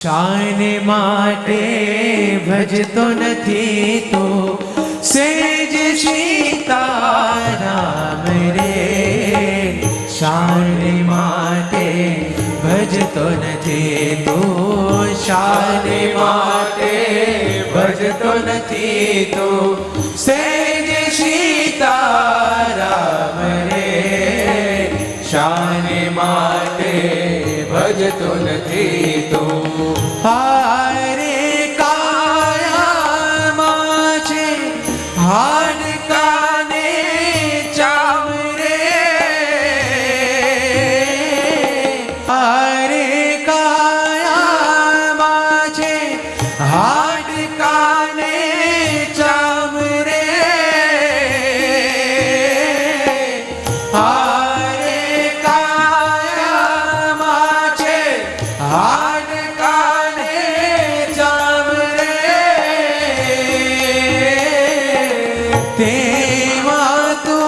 શાન માટે ભજતો નથી તો સેજ સીતારામ રે. શાન માટે ભજતો નથી તો શાન માટે ભજતો નથી તો સેજ સીતારામ રે. શાન માટે ભજતો નથી તો હારે કાયામાં છે હાડકાને ચામ રે. હારે કાયામાં છે હાડકાને ચામ રે. તેમાં તો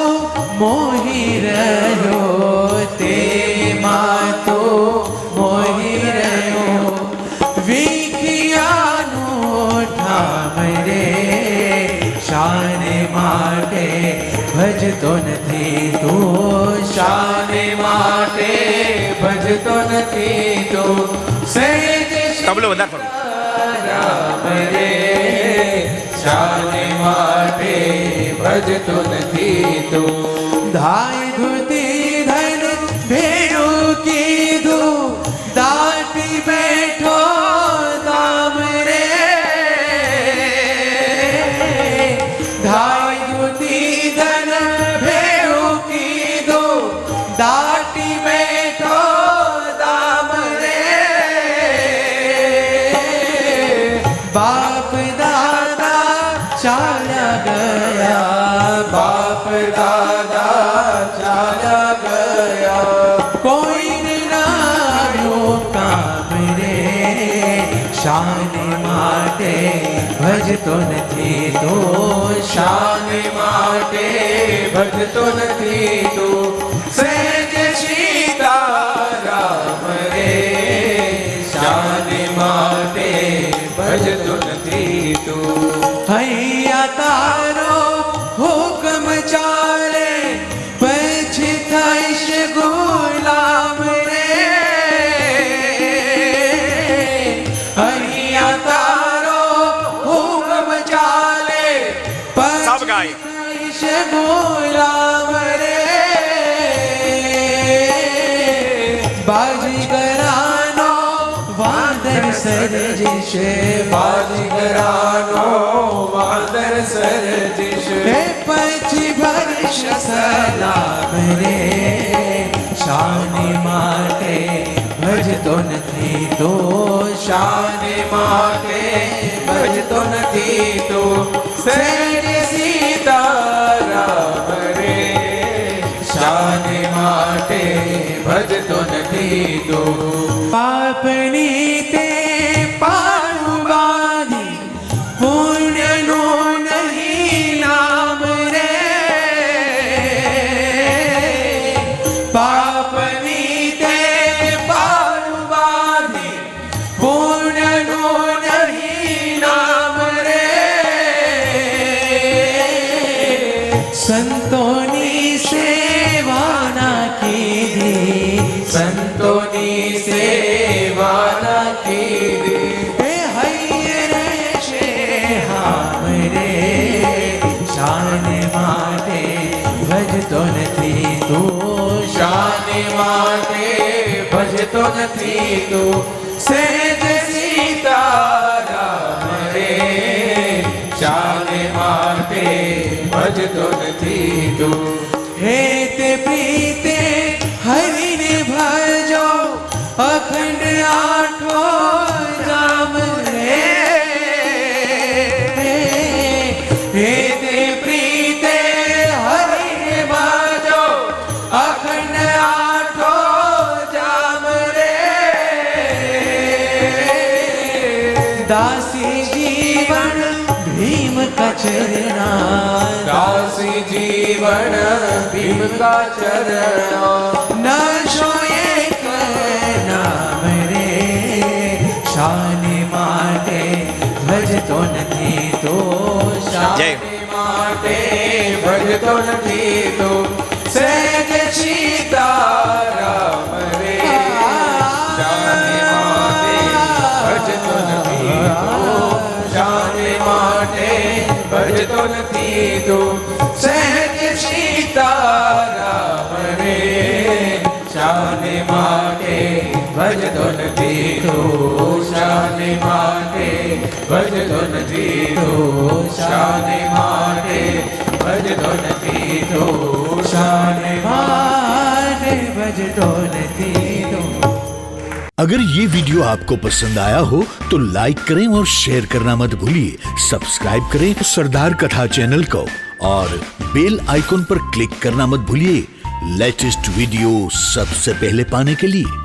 મોહી રહ્યો, તેમાં તો મોહી રહ્યો વિખિયાનું ઠામ રે. શાન માટે ભજતો નથી તો શાન માટે ભજતો નથી તો સહેજ રામ રે. શાન માટે ભજતો નથી તો ધાય ધૂતી ધન ભેરું કીધું દાટી બેઠો દામ રે. ધાય ધૂતી ધન ભેરું કીધું દાટી બેઠો દામ રે. બાપ દાદા ચાલ્યા ગયા, બાપ દાદા ચાલ્યા ગયા કોઈને ના કામ રે. શાન માટે ભજતો નથી તો શાન માટે ભજતો નથી તો સહેજ સીતારામ રે. શાન માટે ભજતો નથી તો હૈયા તારો હુકમ ચાલે પછી થઈશ ગુલામ રે. હૈયા તારો હુકમ ચાલે પછી થઈશ ગુલામ રે. બાજીગરાનો વાંદર સર્જશે, બાજીગરાનો વાંદર સર્જશે પછી ભરશ સલામ રે. શાન માટે ભજતો નથી તો શાન માટે ભજતો નથી તો સહેજ સીતારામ રે. શાન માટે ભજતો નથી તો પાપની તે પાળું બાંધી પુણ્યનો નહીં નામ રે. પાપની તે પાળું બાંધી પુણ્યનો નહીં નામ રે. સંતોની સેવા ના કીધી, સંતોની સેવા ના કીધી હે હૈયે રહેશે હામ રે. શાન માટે ભજતો નથી તો શાન માટે ભજતો નથી તો સહેજ સીતારામ રે. શાન માટે ભજતો નથી તો હેતે પ્રીતે હરિને ભજો અખંડ આઠો જામ રે. હેતે પ્રીતે હરિને ભજો અખંડ આઠો જામ રે. દાસી જીવન ભીમ કા ચરણા, દાસી જીવન ભીમ કા ચરણા. નશો એક નામ રે શાને માટે ભજતો નથી તો શાને માટે ભજતો નથી તો સહેજ સીતારામ રે શાને માટે ભજતો નથી તો શાને માટે ભજતો નથી તો સહેજ સીતારામ રે શાને માટે ભજતો નથી તો શાને માટે ભજતો નથી તો શાને માટે ભજતો નથી તો શાને માટે ભજતો નથી તો। अगर ये वीडियो आपको पसंद आया हो तो लाइक करें और शेयर करना मत भूलिए। सब्सक्राइब करें सरदार कथा चैनल को और बेल आइकॉन पर क्लिक करना मत भूलिए लेटेस्ट वीडियो सबसे पहले पाने के लिए।